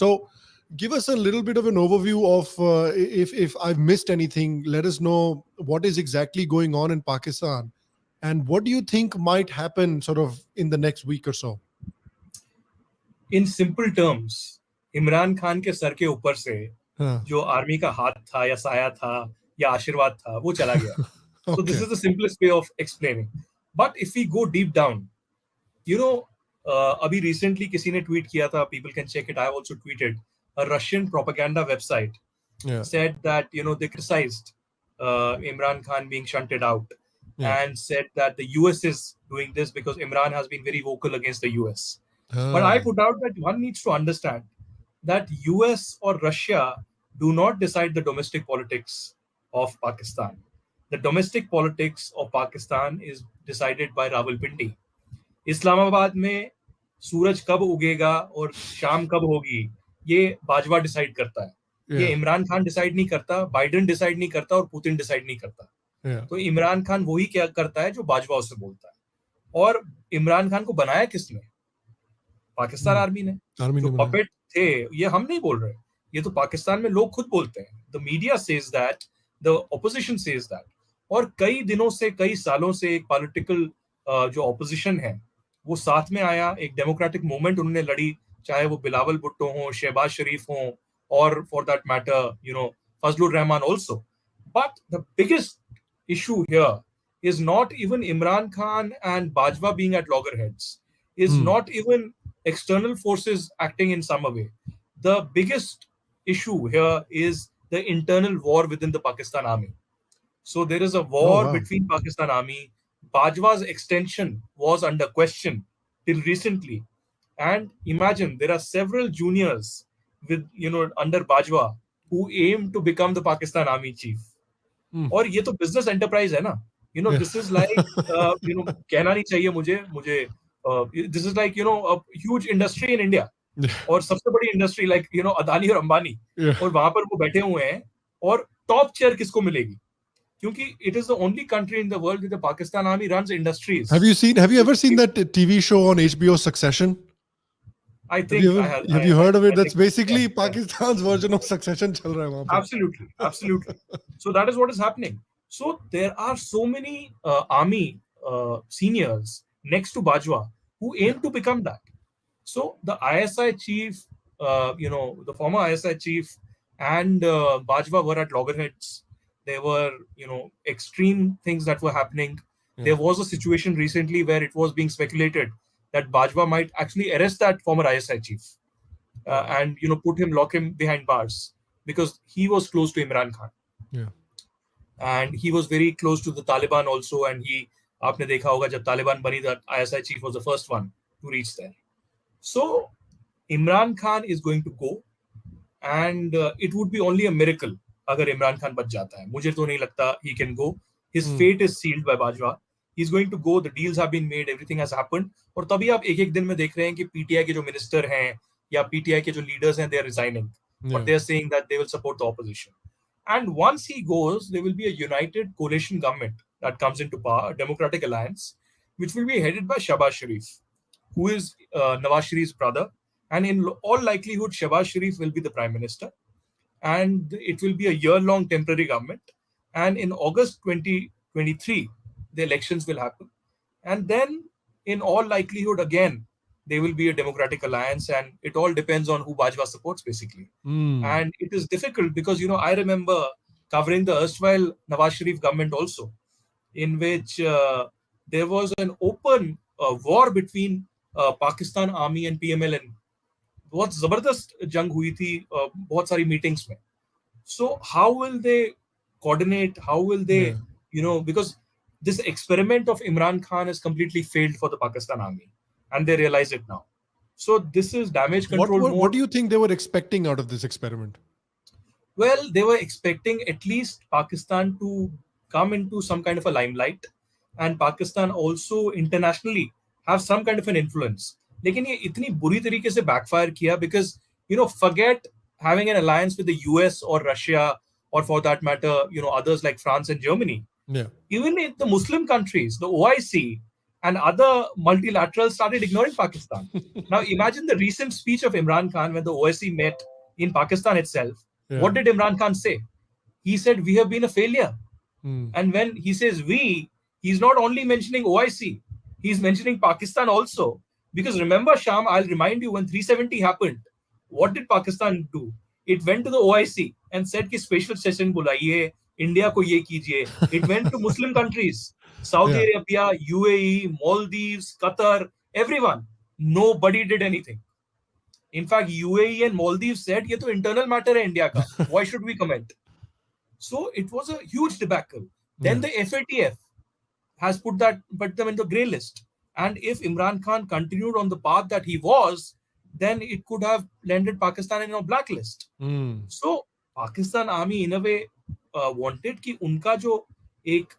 So give us a little bit of an overview of if I've missed anything, let us know what is exactly going on in Pakistan and what do you think might happen sort of in the next week or so? In simple terms, Imran Khan के sir के ऊपर से Huh. जो army का हाथ था या साया था या आशीर्वाद था वो चला गया. So this Okay. is the simplest way of explaining. But if we go deep down, you know, अभी recently किसी ने tweet किया था, people can check it, I also tweeted, a Russian propaganda website Yeah. said that, you know, they criticized Imran Khan being shunted out and said that the US is doing this because Imran has been very vocal against the US. But I put out that one needs to understand that US or Russia do not decide the domestic politics of Pakistan. The domestic politics of Pakistan is decided by Rawalpindi. Islamabad में सूरज कब उगेगा और शाम कब होगी ये Bajwa decide करता है. ये इमरान खान डिसाइड नहीं करता, बाइडेन डिसाइड नहीं करता और पुतिन डिसाइड नहीं करता. तो इमरान खान वही क्या करता है जो बाजवा उससे बोलता है. और इमरान खान को बनाया किसने? पाकिस्तान आर्मी ने. जो पपेट थे, ये हम नहीं बोल रहे, ये तो पाकिस्तान में लोग खुद बोलते हैं. The media says that, the opposition says that. और कई दिनों से, कई सालों से एक पॉलिटिकल जो ऑपोजिशन है वो साथ में आया. एक डेमोक्रेटिक मूवमेंट उन्होंने लड़ी, चाहे वो बिलावल भुट्टो हो, शहबाज शरीफ हो, और for that matter you know Fazlur Rahman also. But the biggest issue here is not even Imran Khan and Bajwa being at loggerheads, is not even external forces acting in some way. The biggest issue here is the internal war within the Pakistan Army. So there is a war between Pakistan Army. Bajwa's extension was under question till recently. And imagine there are several juniors with, you know, under Bajwa who aim to become the Pakistan Army chief. और ये तो business enterprise है ना. You know, this is like, you know, कहना नहीं चाहिए मुझे, this is like, you know, a huge industry in India. और सबसे बड़ी industry like, you know, Adani और अंबानी. और वहां पर वो बैठे हुए हैं और top chair किसको मिलेगी? क्योंकि it is the only country in the world where the Pakistan Army runs industries. Have you ever seen that TV show on HBO, Succession? I think have you heard of it? That's basically Pakistan's version of Succession chal raha hai wahan pe. Absolutely. So that is what is happening. So there are so many army seniors next to Bajwa who aim to become that. So the ISI chief, you know, the former ISI chief and Bajwa were at loggerheads. There were, you know, extreme things that were happening. There was a situation recently where it was being speculated that Bajwa might actually arrest that former ISI chief and, you know, lock him behind bars because he was close to Imran Khan. And he was very close to the Taliban also. And आपने देखा होगा जब तालिबान बनी, that ISI chief was the first one to reach there. So Imran Khan is going to go, and it would be only a miracle अगर इमरान खान बच जाता है. मुझे तो नहीं लगता he can go. His fate is sealed by Bajwa. He's going to go. The deals have been made. Everything has happened. और तभी आप एक दिन में देख रहे हैं कि PTI के जो मिनिस्टर हैं या PTI के जो लीडर्स हैं, they are resigning. But they are saying that they will support the opposition. And once he goes, there will be a united coalition government that comes into power, a democratic alliance, which will be headed by Shahbaz Sharif, who is Nawaz Sharif's brother. And in all likelihood, Shahbaz Sharif will be the prime minister. And it will be a year-long temporary government. And in August 2023, the elections will happen. And then, in all likelihood, again, there will be a democratic alliance, and it all depends on who Bajwa supports, basically. And it is difficult because, you know, I remember covering the erstwhile Nawaz Sharif government also, in which there was an open war between Pakistan Army and PMLN. बहुत जबरदस्त जंग हुई थी बहुत सारी meetings में. So how will they coordinate? How will they, you know, because this experiment of Imran Khan has completely failed for the Pakistan Army, and they realize it now. So this is damage control. What do you think they were expecting out of this experiment? Well, they were expecting at least Pakistan to come into some kind of a limelight, and Pakistan also internationally have some kind of an influence. लेकिन ये इतनी बुरी तरीके से backfire किया because, you know, forget having an alliance with the US or Russia or for that matter, you know, others like France and Germany. Even in the Muslim countries, the OIC, and other multilaterals started ignoring Pakistan. Now imagine the recent speech of Imran Khan when the OSCE met in Pakistan itself. Yeah. What did Imran Khan say? He said, "We have been a failure." Hmm. And when he says we, he's not only mentioning OIC, he's mentioning Pakistan also. Because remember, Sham, I'll remind you, when 370 happened, what did Pakistan do? It went to the OIC and said कि special session बुलाइए, India को ये कीजिए. It went to Muslim countries, Saudi Yeah. Arabia, UAE, Maldives, Qatar, everyone. Nobody did anything. In fact, UAE and Maldives said, ये तो internal matter है India का. Why should we comment? So it was a huge debacle. Then Yeah. the FATF has put them in the grey list. And if Imran Khan continued on the path that he was, then it could have landed Pakistan in a blacklist. Hmm. So Pakistan Army in a way wanted कि उनका जो एक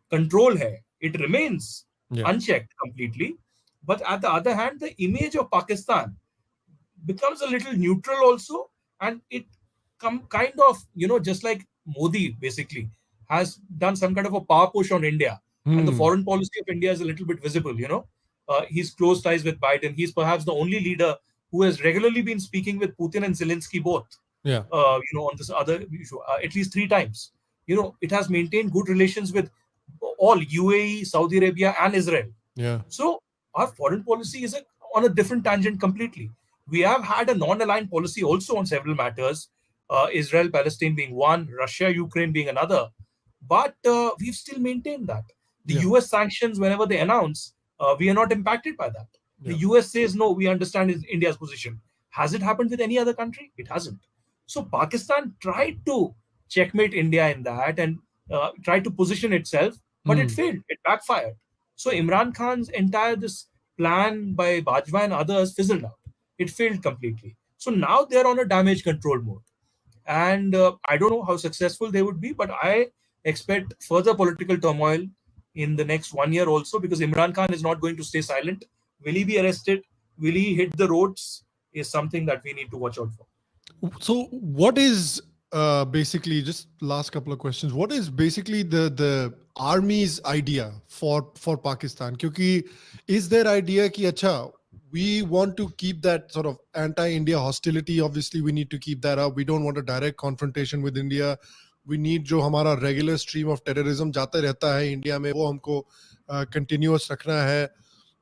control है, it remains Yeah. unchecked completely. But at the other hand, the image of Pakistan becomes a little neutral also, and it kind of, just like Modi basically has done some kind of a power push on India, and the Hmm. foreign policy of India is a little bit visible. He's close ties with Biden. He's perhaps the only leader who has regularly been speaking with Putin and Zelensky both. Yeah. On this other issue, at least 3 times. It has maintained good relations with all UAE, Saudi Arabia, and Israel. Yeah. So our foreign policy is on a different tangent completely. We have had a non-aligned policy also on several matters, Israel, Palestine being one, Russia, Ukraine being another. But we've still maintained that. The Yeah. US sanctions, whenever they announce, we are not impacted by that. The Yeah. US says, no, we understand India's position. Has it happened with any other country? It hasn't. So Pakistan tried to checkmate India in that and tried to position itself, but it Hmm. failed. It backfired. So Imran Khan's entire this plan by Bajwa and others fizzled out. It failed completely. So now they're on a damage control mode. And I don't know how successful they would be, but I expect further political turmoil in the next 1 year also, because Imran Khan is not going to stay silent. Will he be arrested? Will he hit the roads? Is something that we need to watch out for. So what is basically, just last couple of questions, what is basically the army's idea for Pakistan? Kyunki is their idea ki acha, we want to keep that sort of anti-India hostility, obviously we need to keep that up, we don't want a direct confrontation with India, we need जो हमारा regular stream of terrorism जाता रहता है India में, वो हमको continuous रखना है.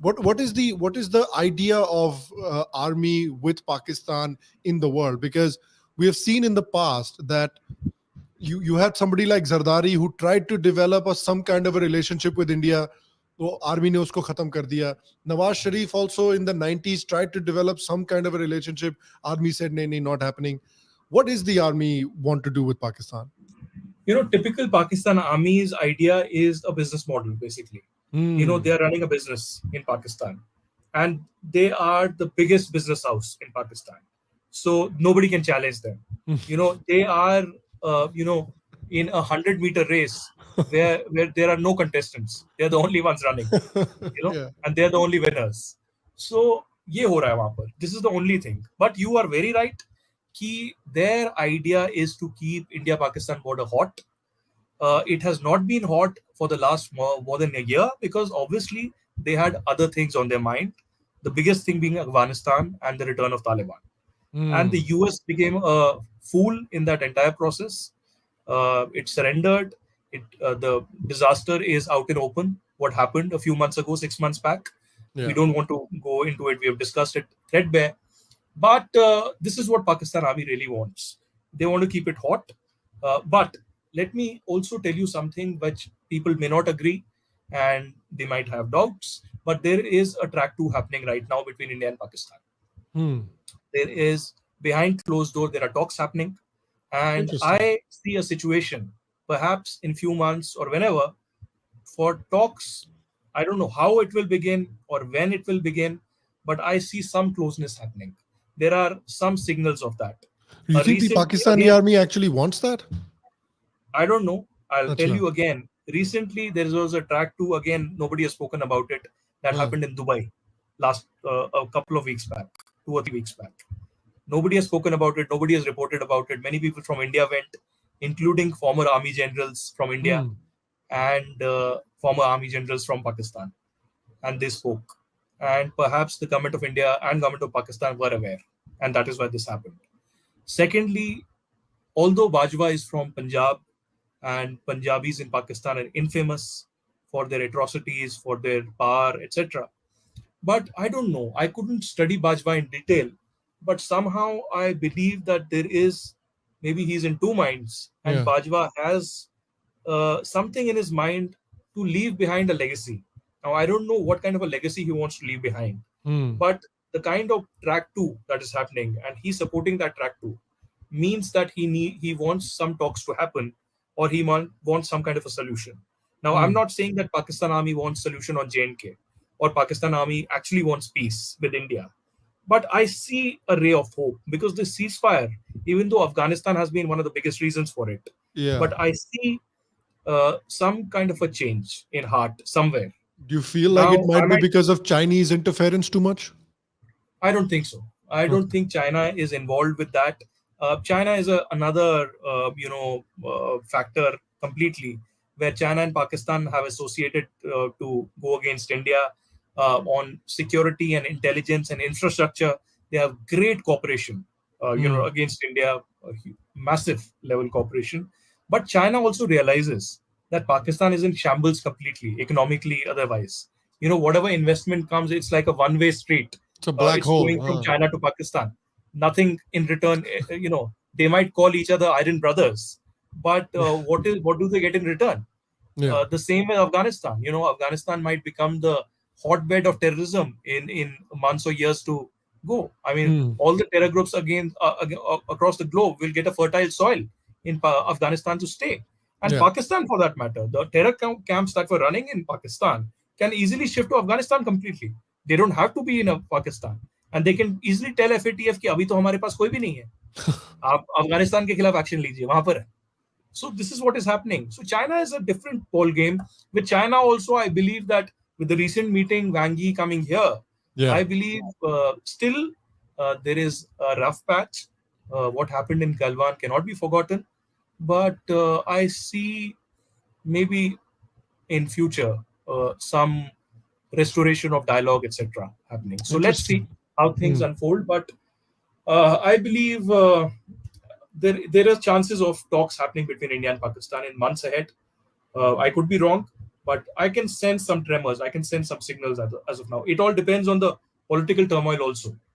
What is the idea of army with Pakistan in the world? Because we have seen in the past that you had somebody like Zardari who tried to develop some kind of a relationship with India. So army ne usko khatam kar diya. Nawaz Sharif also in the 90s tried to develop some kind of a relationship. Army said, "Nahi, not happening." What is the army want to do with Pakistan? Typical Pakistan Army's idea is a business model, basically. They are running a business in Pakistan, and they are the biggest business house in Pakistan. So nobody can challenge them. They are, in a 100-meter race where there are no contestants. They're the only ones running, Yeah. and they're the only winners. So ये हो रहा है वहाँ पर. This is the only thing. But you are very right. Ki their idea is to keep India-Pakistan border hot. It has not been hot for the last more than a year, because obviously they had other things on their mind. The biggest thing being Afghanistan and the return of Taliban. And the US became a fool in that entire process. It surrendered. The disaster is out in open. What happened a few months ago, 6 months back. Yeah. We don't want to go into it. We have discussed it threadbare. But this is what Pakistan Army really wants. They want to keep it hot. But let me also tell you something which people may not agree and they might have doubts. But there is a track 2 happening right now between India and Pakistan. There is, behind closed door, there are talks happening. And I see a situation, perhaps in few months or whenever, for talks. I don't know how it will begin or when it will begin, but I see some closeness happening. There are some signals of that. You think the Pakistani army actually wants that? I don't know. I'll tell you again. Recently, there was a track 2. Again, nobody has spoken about it. That happened in Dubai last a couple of weeks back, 2 or 3 weeks back. Nobody has spoken about it. Nobody has reported about it. Many people from India went, including former army generals from India. And former army generals from Pakistan, and they spoke. And perhaps the government of India and government of Pakistan were aware, and that is why this happened. Secondly, although Bajwa is from Punjab, and Punjabis in Pakistan are infamous for their atrocities, for their power, etc. But I don't know. I couldn't study Bajwa in detail, but somehow I believe that there is, maybe he's in two minds, and Yeah. Bajwa has something in his mind to leave behind a legacy. Now, I don't know what kind of a legacy he wants to leave behind, Hmm. but the kind of track two that is happening, and he's supporting that track two, means that he wants some talks to happen, or he wants some kind of a solution. Now, I'm Hmm. not saying that Pakistan Army wants solution on J&K, or Pakistan Army actually wants peace with India. But I see a ray of hope because the ceasefire, even though Afghanistan has been one of the biggest reasons for it, Yeah. but I see some kind of a change in heart somewhere. Do you feel like Now, it might be because of Chinese interference too much? I don't think so. I don't Okay. think China is involved with that. China is another factor completely, where China and Pakistan have associated to go against India on security and intelligence and infrastructure. They have great cooperation, Hmm. against India, massive level cooperation. But China also realizes that Pakistan is in shambles completely, economically, otherwise. Whatever investment comes, it's like a one-way street. It's a black It's hole. going from China to Pakistan. Nothing in return. They might call each other iron brothers, but what do they get in return? Yeah. The same with Afghanistan. Afghanistan might become the hotbed of terrorism in months or years to go. I mean, Hmm. all the terror groups across the globe will get a fertile soil in Afghanistan to stay, and Yeah. Pakistan for that matter. The terror camps that were running in Pakistan can easily shift to Afghanistan completely. They don't have to be in Pakistan, and they can easily tell FATF कि अभी तो हमारे पास कोई भी नहीं है, आप अफगानिस्तान के खिलाफ एक्शन लीजिए, वहां पर है. So this is what is happening. So China is a different ball game. With China also, I believe that with the recent meeting, Wang Yi coming here, Yeah. I believe still there is a rough patch. What happened in Galwan cannot be forgotten. But I see maybe in future some restoration of dialogue, etc., happening. So let's see Interesting. how things Hmm. unfold. But I believe there are chances of talks happening between India and Pakistan in months ahead. I could be wrong, but I can sense some tremors. I can sense some signals as of now. It all depends on the political turmoil also.